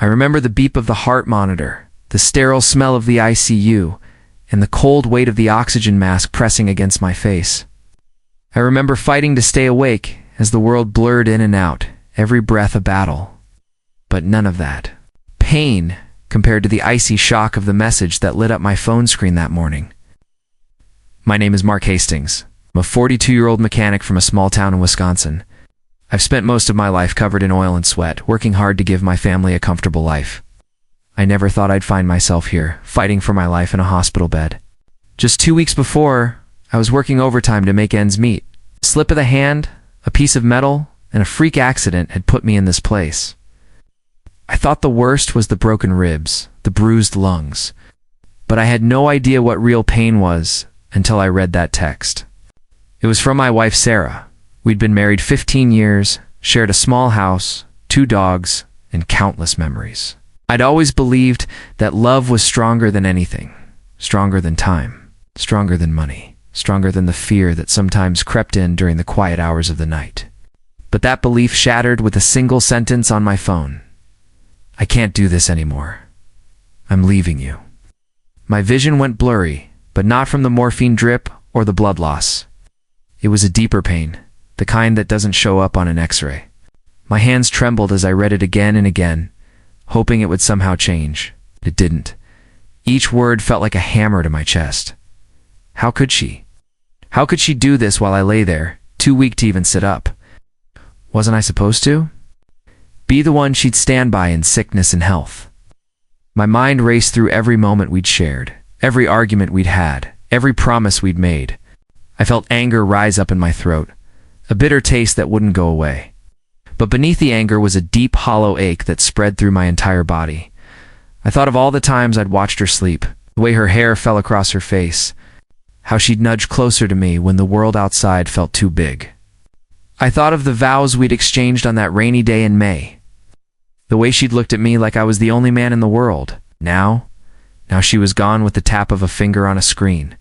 remember the beep of the heart monitor, the sterile smell of the ICU, and the cold weight of the oxygen mask pressing against my face. I remember fighting to stay awake as the world blurred in and out, every breath a battle. But none of that pain compared to the icy shock of the message that lit up my phone screen that morning. My name is Mark Hastings. I'm a 42-year-old mechanic from a small town in Wisconsin. I've spent most of my life covered in oil and sweat, working hard to give my family a comfortable life. I never thought I'd find myself here, fighting for my life in a hospital bed. Just 2 weeks before, I was working overtime to make ends meet. A slip of the hand, a piece of metal, and a freak accident had put me in this place. I thought the worst was the broken ribs, the bruised lungs. But I had no idea what real pain was until I read that text. It was from my wife, Sarah. We'd been married 15 years, shared a small house, 2 dogs, and countless memories. I'd always believed that love was stronger than anything, stronger than time, stronger than money, stronger than the fear that sometimes crept in during the quiet hours of the night. But that belief shattered with a single sentence on my phone. I can't do this anymore. I'm leaving you. My vision went blurry, but not from the morphine drip or the blood loss. It was a deeper pain, the kind that doesn't show up on an X-ray. My hands trembled as I read it again and again, hoping it would somehow change. It didn't. Each word felt like a hammer to my chest. How could she? How could she do this while I lay there, too weak to even sit up? Wasn't I supposed to? Be the one she'd stand by in sickness and health. My mind raced through every moment we'd shared, every argument we'd had, every promise we'd made. I felt anger rise up in my throat, a bitter taste that wouldn't go away. But beneath the anger was a deep, hollow ache that spread through my entire body. I thought of all the times I'd watched her sleep, the way her hair fell across her face, how she'd nudge closer to me when the world outside felt too big. I thought of the vows we'd exchanged on that rainy day in May, the way she'd looked at me like I was the only man in the world. Now she was gone with the tap of a finger on a screen.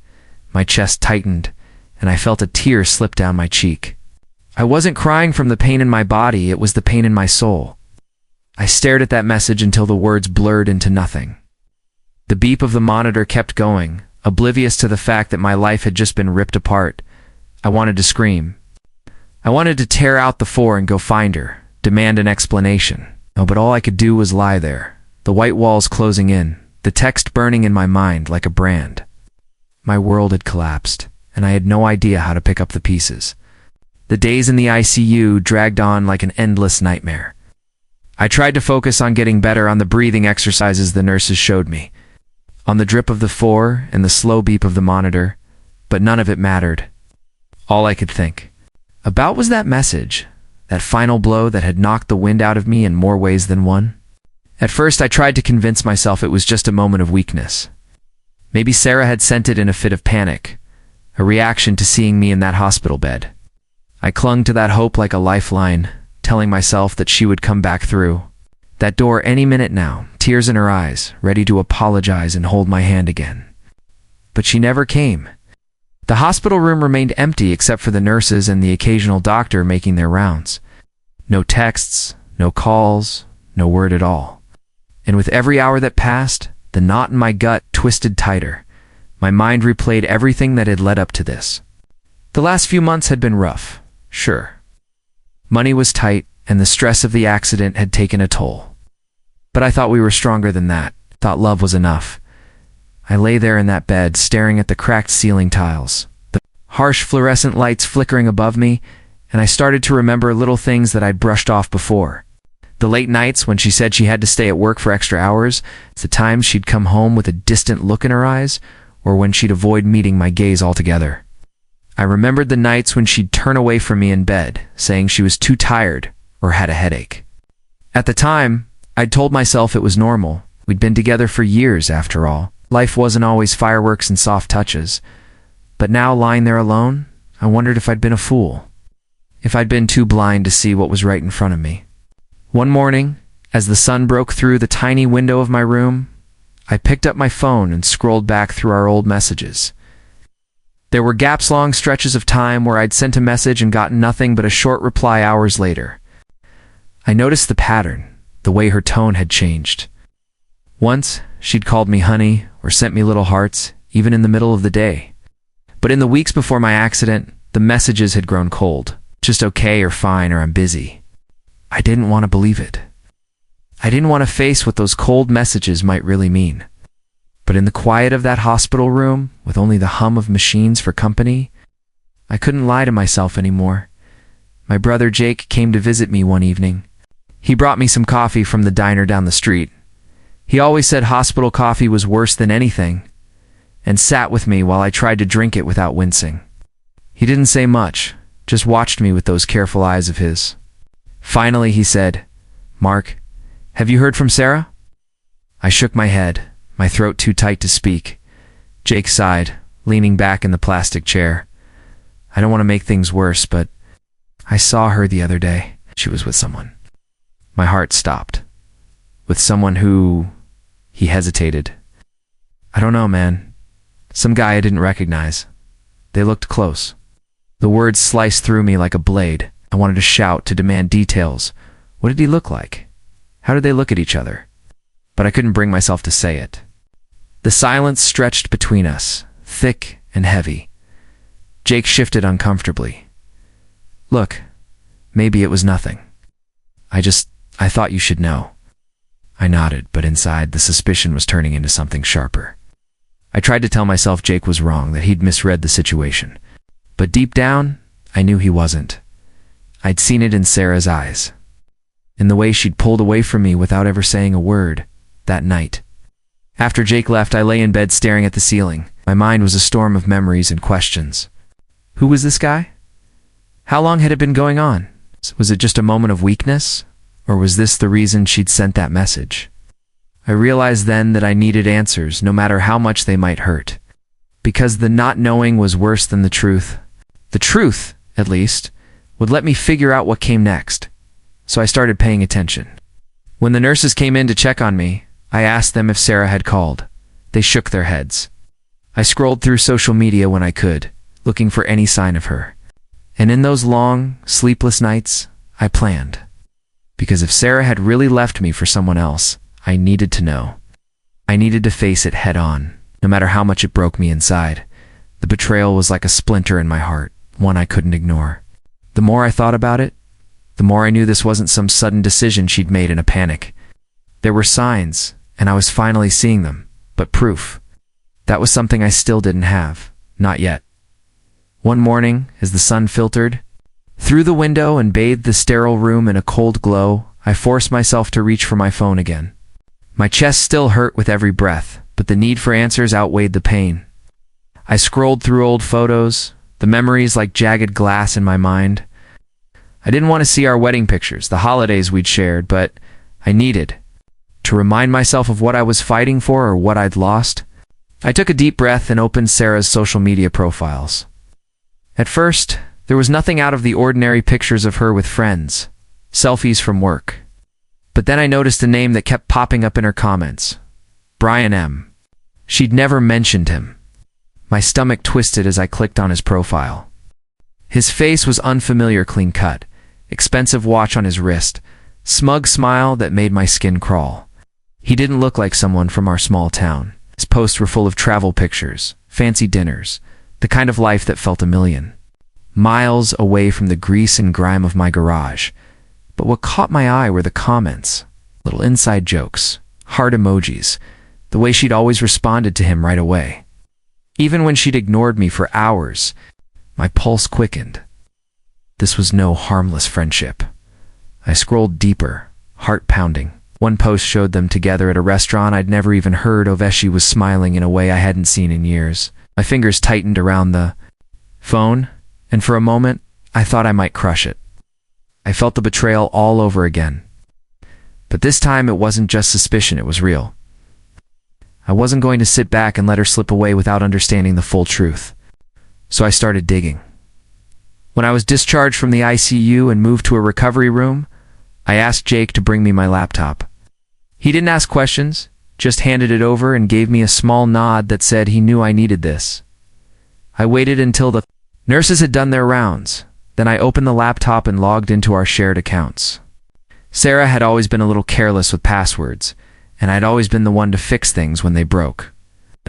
My chest tightened, and I felt a tear slip down my cheek. I wasn't crying from the pain in my body, it was the pain in my soul. I stared at that message until the words blurred into nothing. The beep of the monitor kept going, oblivious to the fact that my life had just been ripped apart. I wanted to scream. I wanted to tear out the 4 and go find her, demand an explanation. Oh, but all I could do was lie there, the white walls closing in, the text burning in my mind like a brand. My world had collapsed, and I had no idea how to pick up the pieces. The days in the ICU dragged on like an endless nightmare. I tried to focus on getting better on the breathing exercises the nurses showed me, on the drip of the 4 and the slow beep of the monitor, but none of it mattered. All I could think about was that message, that final blow that had knocked the wind out of me in more ways than one. At first I tried to convince myself it was just a moment of weakness. Maybe Sarah had sent it in a fit of panic, a reaction to seeing me in that hospital bed. I clung to that hope like a lifeline, telling myself that she would come back through that door any minute now, tears in her eyes, ready to apologize and hold my hand again. But she never came. The hospital room remained empty except for the nurses and the occasional doctor making their rounds. No texts, no calls, no word at all. And with every hour that passed, the knot in my gut twisted tighter. My mind replayed everything that had led up to this. The last few months had been rough. Sure. Money was tight, and the stress of the accident had taken a toll. But I thought we were stronger than that, thought love was enough. I lay there in that bed, staring at the cracked ceiling tiles, the harsh fluorescent lights flickering above me, and I started to remember little things that I'd brushed off before. The late nights when she said she had to stay at work for extra hours, the times she'd come home with a distant look in her eyes, or when she'd avoid meeting my gaze altogether. I remembered the nights when she'd turn away from me in bed, saying she was too tired or had a headache. At the time, I'd told myself it was normal. We'd been together for years, after all. Life wasn't always fireworks and soft touches. But now, lying there alone, I wondered if I'd been a fool. If I'd been too blind to see what was right in front of me. One morning, as the sun broke through the tiny window of my room, I picked up my phone and scrolled back through our old messages. There were gaps-long stretches of time where I'd sent a message and gotten nothing but a short reply hours later. I noticed the pattern, the way her tone had changed. Once, she'd called me honey or sent me little hearts, even in the middle of the day. But in the weeks before my accident, the messages had grown cold. Just okay or fine or I'm busy. I didn't want to believe it. I didn't want to face what those cold messages might really mean. But in the quiet of that hospital room, with only the hum of machines for company, I couldn't lie to myself anymore. My brother Jake came to visit me one evening. He brought me some coffee from the diner down the street. He always said hospital coffee was worse than anything, and sat with me while I tried to drink it without wincing. He didn't say much, just watched me with those careful eyes of his. Finally, he said, "Mark, have you heard from Sarah?" I shook my head, my throat too tight to speak. Jake sighed, leaning back in the plastic chair. "I don't want to make things worse, but I saw her the other day. She was with someone." My heart stopped. "With someone who—" He hesitated. "I don't know, man. Some guy I didn't recognize. They looked close." The words sliced through me like a blade. I wanted to shout, to demand details. What did he look like? How did they look at each other? But I couldn't bring myself to say it. The silence stretched between us, thick and heavy. Jake shifted uncomfortably. "Look, maybe it was nothing. I thought you should know." I nodded, but inside the suspicion was turning into something sharper. I tried to tell myself Jake was wrong, that he'd misread the situation. But deep down, I knew he wasn't. I'd seen it in Sarah's eyes, in the way she'd pulled away from me without ever saying a word, that night. After Jake left, I lay in bed staring at the ceiling. My mind was a storm of memories and questions. Who was this guy? How long had it been going on? Was it just a moment of weakness? Or was this the reason she'd sent that message? I realized then that I needed answers, no matter how much they might hurt. Because the not knowing was worse than the truth. The truth, at least, would let me figure out what came next. So I started paying attention. When the nurses came in to check on me, I asked them if Sarah had called. They shook their heads. I scrolled through social media when I could, looking for any sign of her. And in those long, sleepless nights, I planned. Because if Sarah had really left me for someone else, I needed to know. I needed to face it head on, no matter how much it broke me inside. The betrayal was like a splinter in my heart, one I couldn't ignore. The more I thought about it, the more I knew this wasn't some sudden decision she'd made in a panic. There were signs, and I was finally seeing them, but proof. That was something I still didn't have, not yet. One morning, as the sun filtered through the window and bathed the sterile room in a cold glow, I forced myself to reach for my phone again. My chest still hurt with every breath, but the need for answers outweighed the pain. I scrolled through old photos, the memories like jagged glass in my mind. I didn't want to see our wedding pictures, the holidays we'd shared, but I needed to remind myself of what I was fighting for or what I'd lost. I took a deep breath and opened Sarah's social media profiles. At first, there was nothing out of the ordinary: pictures of her with friends, selfies from work. But then I noticed a name that kept popping up in her comments. Brian M. She'd never mentioned him. My stomach twisted as I clicked on his profile. His face was unfamiliar, clean-cut, expensive watch on his wrist, smug smile that made my skin crawl. He didn't look like someone from our small town. His posts were full of travel pictures, fancy dinners, the kind of life that felt a million miles away from the grease and grime of my garage. But what caught my eye were the comments, little inside jokes, heart emojis, the way she'd always responded to him right away. Even when she'd ignored me for hours, my pulse quickened. This was no harmless friendship. I scrolled deeper, heart pounding. One post showed them together at a restaurant I'd never even heard of. She was smiling in a way I hadn't seen in years. My fingers tightened around the phone, and for a moment, I thought I might crush it. I felt the betrayal all over again. But this time it wasn't just suspicion, it was real. I wasn't going to sit back and let her slip away without understanding the full truth. So I started digging. When I was discharged from the ICU and moved to a recovery room, I asked Jake to bring me my laptop. He didn't ask questions, just handed it over and gave me a small nod that said he knew I needed this. I waited until the nurses had done their rounds. Then I opened the laptop and logged into our shared accounts. Sarah had always been a little careless with passwords, and I'd always been the one to fix things when they broke.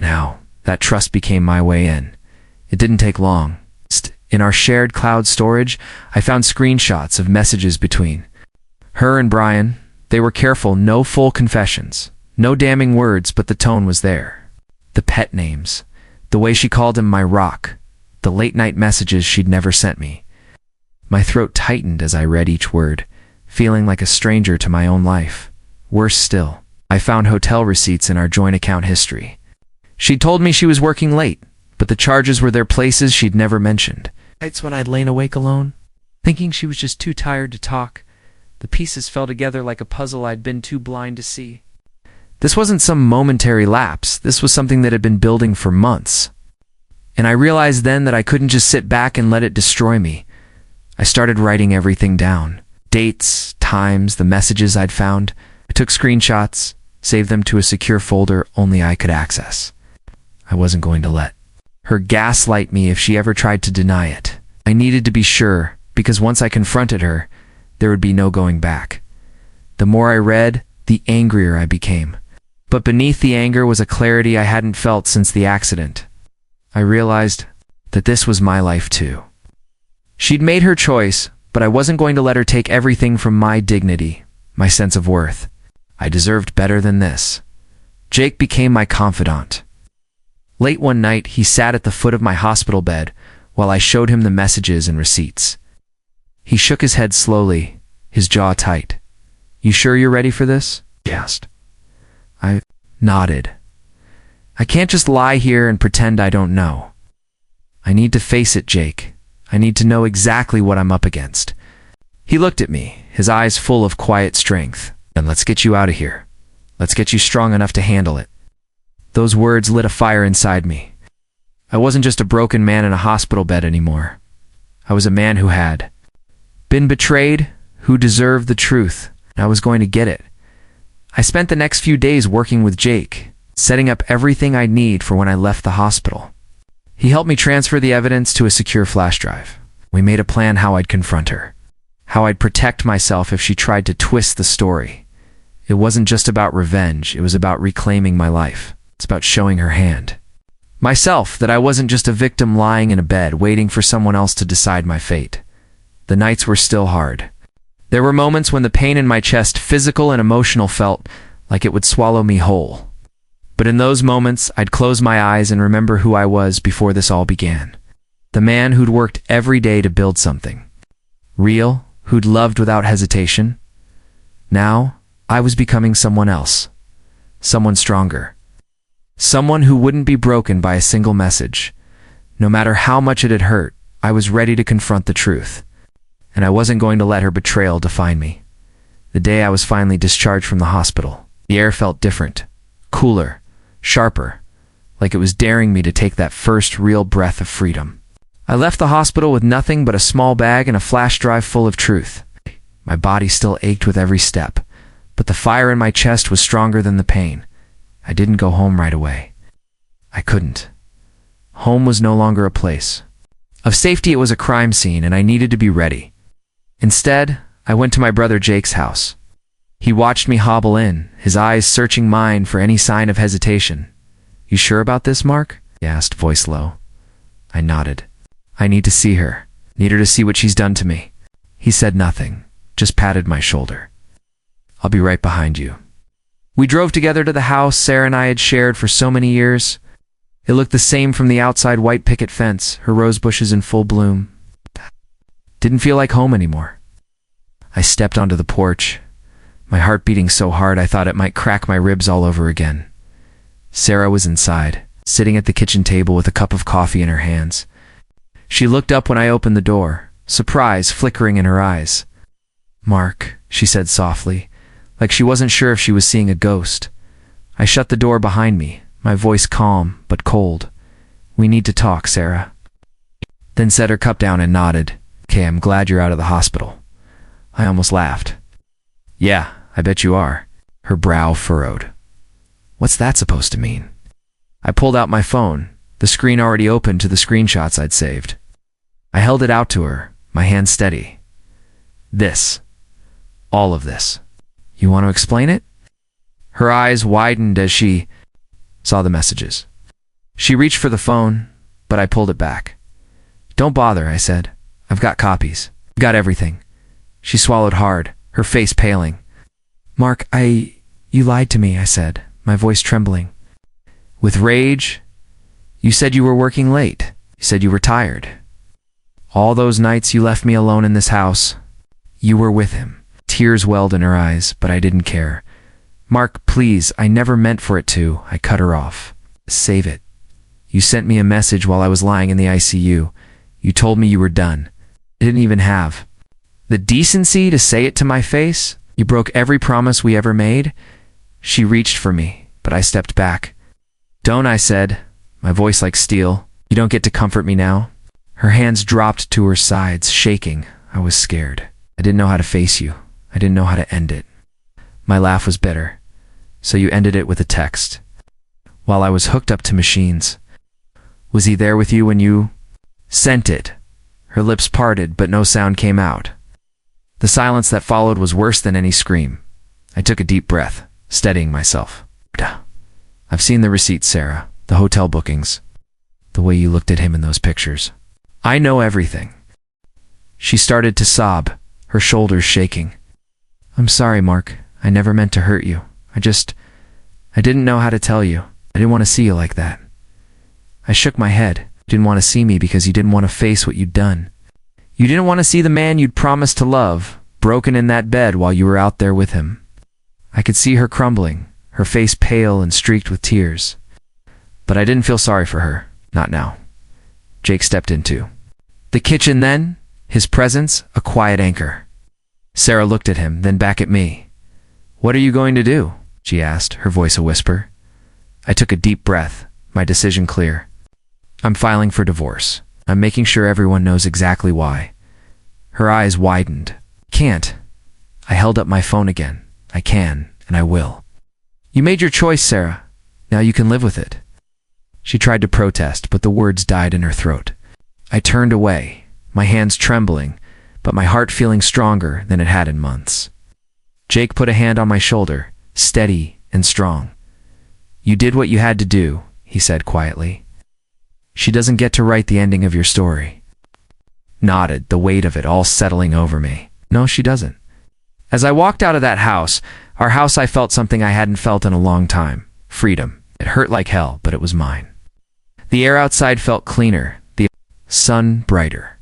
Now, that trust became my way in. It didn't take long. In our shared cloud storage, I found screenshots of messages between her and Brian. They were careful, no full confessions, no damning words, but the tone was there. The pet names, the way she called him my rock, the late-night messages she'd never sent me. My throat tightened as I read each word, feeling like a stranger to my own life. Worse still, I found hotel receipts in our joint account history. She'd told me she was working late, but the charges were their places she'd never mentioned. Nights when I'd lain awake alone, thinking she was just too tired to talk, the pieces fell together like a puzzle I'd been too blind to see. This wasn't some momentary lapse. This was something that had been building for months. And I realized then that I couldn't just sit back and let it destroy me. I started writing everything down. Dates, times, the messages I'd found. I took screenshots, saved them to a secure folder only I could access. I wasn't going to let her gaslight me if she ever tried to deny it. I needed to be sure, because once I confronted her, there would be no going back. The more I read, the angrier I became. But beneath the anger was a clarity I hadn't felt since the accident. I realized that this was my life too. She'd made her choice, but I wasn't going to let her take everything from my dignity, my sense of worth. I deserved better than this. Jake became my confidant. Late one night, he sat at the foot of my hospital bed while I showed him the messages and receipts. He shook his head slowly, his jaw tight. "You sure you're ready for this?" he asked. I nodded. "I can't just lie here and pretend I don't know. I need to face it, Jake. I need to know exactly what I'm up against." He looked at me, his eyes full of quiet strength. "Then let's get you out of here. Let's get you strong enough to handle it." Those words lit a fire inside me. I wasn't just a broken man in a hospital bed anymore. I was a man who had been betrayed, who deserved the truth, and I was going to get it. I spent the next few days working with Jake, setting up everything I'd need for when I left the hospital. He helped me transfer the evidence to a secure flash drive. We made a plan how I'd confront her, how I'd protect myself if she tried to twist the story. It wasn't just about revenge, it was about reclaiming my life. It's about showing her hand. Myself, that I wasn't just a victim lying in a bed waiting for someone else to decide my fate. The nights were still hard. There were moments when the pain in my chest, physical and emotional, felt like it would swallow me whole. But in those moments, I'd close my eyes and remember who I was before this all began. The man who'd worked every day to build something. Real, who'd loved without hesitation. Now, I was becoming someone else. Someone stronger. Someone who wouldn't be broken by a single message. No matter how much it had hurt, I was ready to confront the truth. And I wasn't going to let her betrayal define me. The day I was finally discharged from the hospital, the air felt different, cooler, sharper, like it was daring me to take that first real breath of freedom. I left the hospital with nothing but a small bag and a flash drive full of truth. My body still ached with every step, but the fire in my chest was stronger than the pain. I didn't go home right away. I couldn't. Home was no longer a place of safety, it was a crime scene, and I needed to be ready. Instead, I went to my brother Jake's house. He watched me hobble in, his eyes searching mine for any sign of hesitation. "You sure about this, Mark?" he asked, voice low. I nodded. "I need to see her. Need her to see what she's done to me." He said nothing, just patted my shoulder. "I'll be right behind you." We drove together to the house Sarah and I had shared for so many years. It looked the same from the outside white picket fence, her rose bushes in full bloom. Didn't feel like home anymore. I stepped onto the porch, my heart beating so hard I thought it might crack my ribs all over again. Sarah was inside, sitting at the kitchen table with a cup of coffee in her hands. She looked up when I opened the door, surprise flickering in her eyes. "Mark," she said softly, like she wasn't sure if she was seeing a ghost. I shut the door behind me, my voice calm but cold. "We need to talk, Sarah." Then set her cup down and nodded. "Okay, I'm glad you're out of the hospital." I almost laughed. "Yeah, I bet you are." Her brow furrowed. "What's that supposed to mean?" I pulled out my phone, the screen already open to the screenshots I'd saved. I held it out to her, my hand steady. "This. All of this. You want to explain it? Her eyes widened as she saw the messages. She reached for the phone, but I pulled it back. Don't bother, I said. I've got copies. I've got everything. She swallowed hard, her face paling. Mark, you lied to me, I said, my voice trembling. With rage? You said you were working late. You said you were tired. All those nights you left me alone in this house, you were with him. Tears welled in her eyes, but I didn't care. Mark, please, I never meant for it to. I cut her off. Save it. You sent me a message while I was lying in the ICU. You told me you were done. I didn't even have the decency to say it to my face. You broke every promise we ever made. She reached for me, but I stepped back. Don't, I said, my voice like steel. You don't get to comfort me now. Her hands dropped to her sides, shaking. I was scared. I didn't know how to face you. I didn't know how to end it. My laugh was bitter. So you ended it with a text. While I was hooked up to machines. Was he there with you when you sent it? Her lips parted, but no sound came out. The silence that followed was worse than any scream. I took a deep breath, steadying myself. I've seen the receipts, Sarah, the hotel bookings, the way you looked at him in those pictures. I know everything. She started to sob, her shoulders shaking. I'm sorry, Mark. I never meant to hurt you. I didn't know how to tell you. I didn't want to see you like that. I shook my head. You didn't want to see me because you didn't want to face what you'd done. You didn't want to see the man you'd promised to love, broken in that bed while you were out there with him. I could see her crumbling, her face pale and streaked with tears. But I didn't feel sorry for her. Not now. Jake stepped into the kitchen then, his presence a quiet anchor. Sarah looked at him, then back at me. What are you going to do? She asked, her voice a whisper. I took a deep breath, my decision clear. I'm filing for divorce. I'm making sure everyone knows exactly why. Her eyes widened. Can't. I held up my phone again. I can, and I will. You made your choice, Sarah. Now you can live with it. She tried to protest, but the words died in her throat. I turned away, my hands trembling, but my heart feeling stronger than it had in months. Jake put a hand on my shoulder, steady and strong. You did what you had to do, he said quietly. She doesn't get to write the ending of your story. Nodded, the weight of it all settling over me. No, she doesn't. As I walked out of that house, our house, I felt something I hadn't felt in a long time. Freedom. It hurt like hell, but it was mine. The air outside felt cleaner, the sun brighter.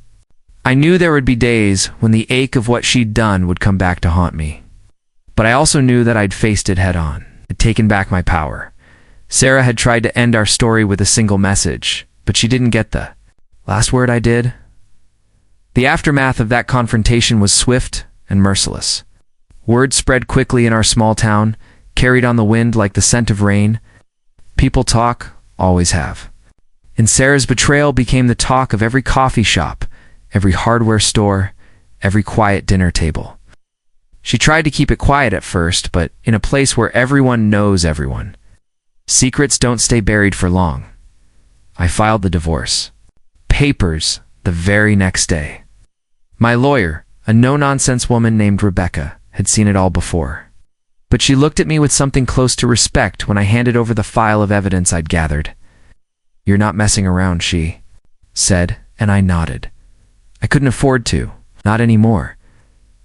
I knew there would be days when the ache of what she'd done would come back to haunt me. But I also knew that I'd faced it head on, had taken back my power. Sarah had tried to end our story with a single message, but she didn't get the last word I did. The aftermath of that confrontation was swift and merciless. Word spread quickly in our small town, carried on the wind like the scent of rain. People talk, always have. And Sarah's betrayal became the talk of every coffee shop, every hardware store, every quiet dinner table. She tried to keep it quiet at first, but in a place where everyone knows everyone. Secrets don't stay buried for long. I filed the divorce. Papers the very next day. My lawyer, a no-nonsense woman named Rebecca, had seen it all before. But she looked at me with something close to respect when I handed over the file of evidence I'd gathered. You're not messing around, she said, and I nodded. I couldn't afford to, not anymore.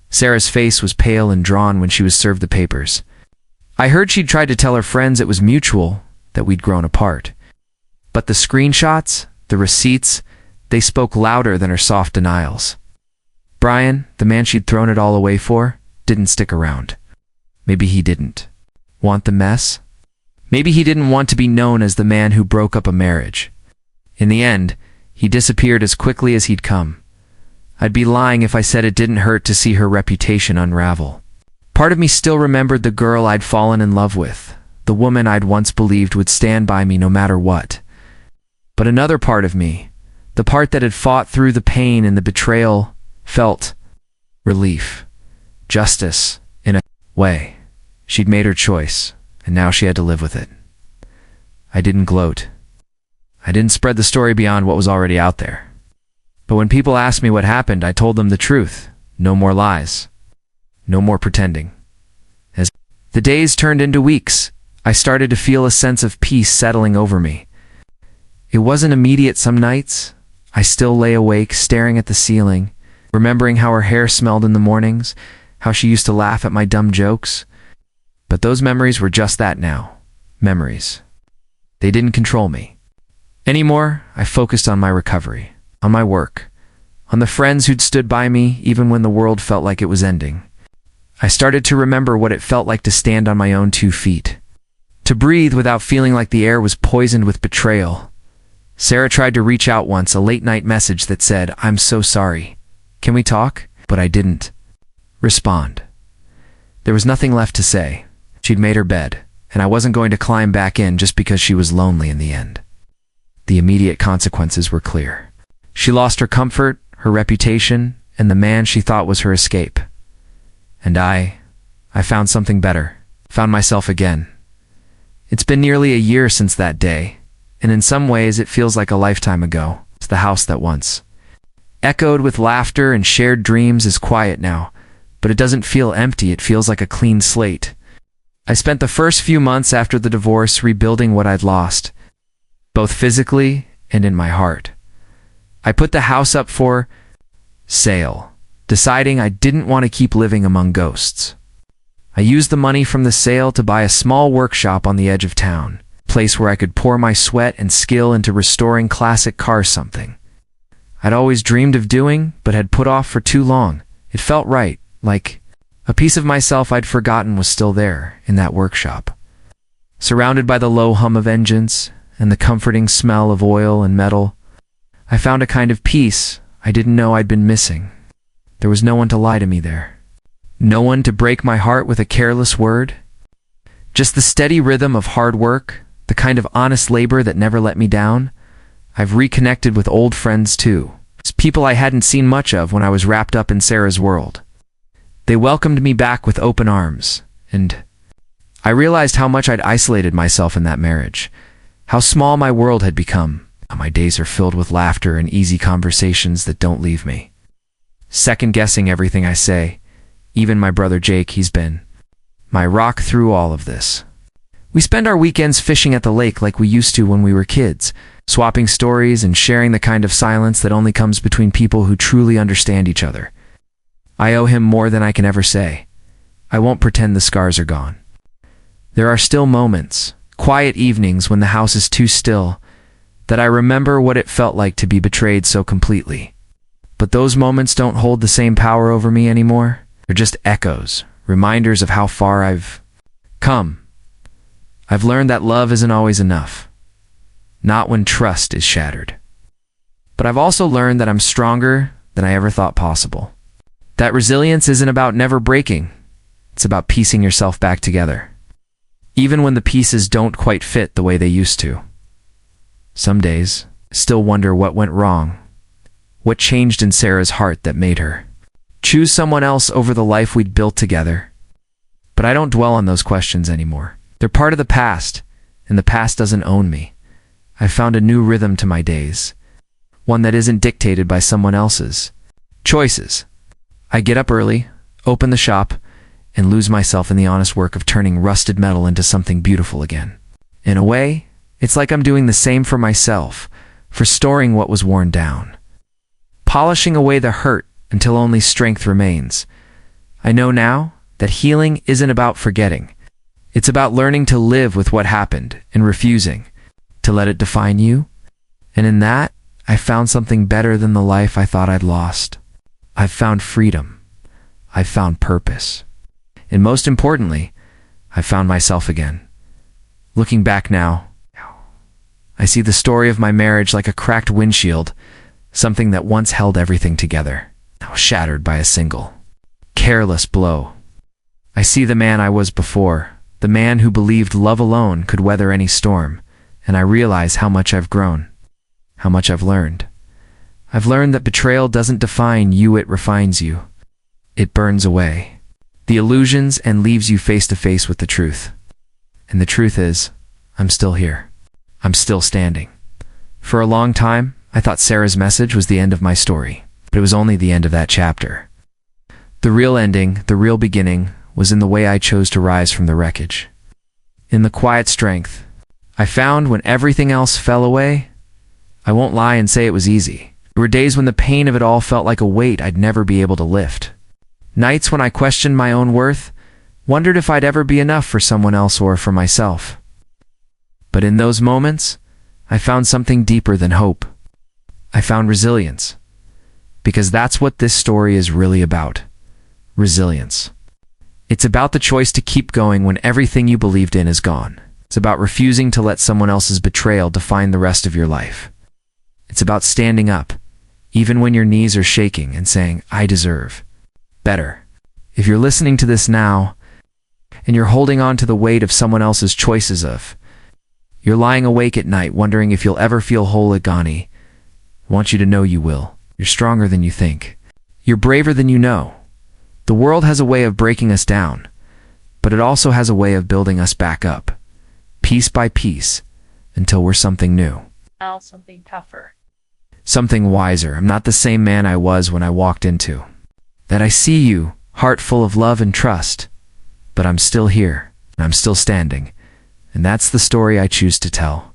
Sarah's face was pale and drawn when she was served the papers. I heard she'd tried to tell her friends it was mutual, that we'd grown apart. But the screenshots, the receipts, they spoke louder than her soft denials. Brian, the man she'd thrown it all away for, didn't stick around. Maybe he didn't want the mess. Maybe he didn't want to be known as the man who broke up a marriage. In the end, he disappeared as quickly as he'd come. I'd be lying if I said it didn't hurt to see her reputation unravel. Part of me still remembered the girl I'd fallen in love with, the woman I'd once believed would stand by me no matter what. But another part of me, the part that had fought through the pain and the betrayal, felt relief, justice, in a way. She'd made her choice, and now she had to live with it. I didn't gloat. I didn't spread the story beyond what was already out there. But when people asked me what happened, I told them the truth. No more lies. No more pretending. As the days turned into weeks, I started to feel a sense of peace settling over me. It wasn't immediate some nights. I still lay awake, staring at the ceiling, remembering how her hair smelled in the mornings, how she used to laugh at my dumb jokes. But those memories were just that now. Memories. They didn't control me. Anymore, I focused on my recovery, on my work, on the friends who'd stood by me even when the world felt like it was ending. I started to remember what it felt like to stand on my own 2 feet, to breathe without feeling like the air was poisoned with betrayal. Sarah tried to reach out once, a late-night message that said, "I'm so sorry. Can we talk?" But I didn't respond. There was nothing left to say. She'd made her bed, and I wasn't going to climb back in just because she was lonely in the end. The immediate consequences were clear. She lost her comfort, her reputation, and the man she thought was her escape. And I found something better, found myself again. It's been nearly a year since that day, and in some ways it feels like a lifetime ago. It's the house that once echoed with laughter and shared dreams is quiet now, but it doesn't feel empty, it feels like a clean slate. I spent the first few months after the divorce rebuilding what I'd lost, both physically and in my heart. I put the house up for sale, deciding I didn't want to keep living among ghosts. I used the money from the sale to buy a small workshop on the edge of town, a place where I could pour my sweat and skill into restoring classic cars, something I'd always dreamed of doing but had put off for too long. It felt right, like a piece of myself I'd forgotten was still there in that workshop. Surrounded by the low hum of engines and the comforting smell of oil and metal, I found a kind of peace I didn't know I'd been missing. There was no one to lie to me there. No one to break my heart with a careless word. Just the steady rhythm of hard work, the kind of honest labor that never let me down. I've reconnected with old friends too. It's people I hadn't seen much of when I was wrapped up in Sarah's world. They welcomed me back with open arms, and I realized how much I'd isolated myself in that marriage, how small my world had become. My days are filled with laughter and easy conversations that don't leave me second-guessing everything I say. Even my brother Jake, he's been my rock through all of this. We spend our weekends fishing at the lake like we used to when we were kids, swapping stories and sharing the kind of silence that only comes between people who truly understand each other. I owe him more than I can ever say. I won't pretend the scars are gone. There are still moments, quiet evenings when the house is too still, that I remember what it felt like to be betrayed so completely. But those moments don't hold the same power over me anymore. They're just echoes, reminders of how far I've come. I've learned that love isn't always enough, not when trust is shattered. But I've also learned that I'm stronger than I ever thought possible. That resilience isn't about never breaking. It's about piecing yourself back together, even when the pieces don't quite fit the way they used to. Some days, I still wonder what went wrong, what changed in Sarah's heart that made her choose someone else over the life we'd built together. But I don't dwell on those questions anymore. They're part of the past, and the past doesn't own me. I've found a new rhythm to my days, one that isn't dictated by someone else's choices. I get up early, open the shop, and lose myself in the honest work of turning rusted metal into something beautiful again. In a way, it's like I'm doing the same for myself, for restoring what was worn down, polishing away the hurt until only strength remains. I know now that healing isn't about forgetting. It's about learning to live with what happened and refusing to let it define you. And in that, I found something better than the life I thought I'd lost. I've found freedom. I've found purpose. And most importantly, I've found myself again. Looking back now, I see the story of my marriage like a cracked windshield, something that once held everything together, now shattered by a single careless blow. I see the man I was before, the man who believed love alone could weather any storm, and I realize how much I've grown, how much I've learned. I've learned that betrayal doesn't define you, it refines you. It burns away the illusions and leaves you face to face with the truth. And the truth is, I'm still here. I'm still standing. For a long time, I thought Sarah's message was the end of my story, but it was only the end of that chapter. The real ending, the real beginning, was in the way I chose to rise from the wreckage. In the quiet strength I found when everything else fell away. I won't lie and say it was easy. There were days when the pain of it all felt like a weight I'd never be able to lift. Nights when I questioned my own worth, wondered if I'd ever be enough for someone else or for myself. But in those moments, I found something deeper than hope. I found resilience. Because that's what this story is really about. Resilience. It's about the choice to keep going when everything you believed in is gone. It's about refusing to let someone else's betrayal define the rest of your life. It's about standing up, even when your knees are shaking, and saying, I deserve better. If you're listening to this now, and you're holding on to the weight of someone else's choices you're lying awake at night wondering if you'll ever feel whole again, I want you to know you will. You're stronger than you think. You're braver than you know. The world has a way of breaking us down, but it also has a way of building us back up, piece by piece, until we're something new. Something tougher. Something wiser. I'm not the same man I was when I walked into that. I see you, heart full of love and trust, but I'm still here, and I'm still standing, and that's the story I choose to tell.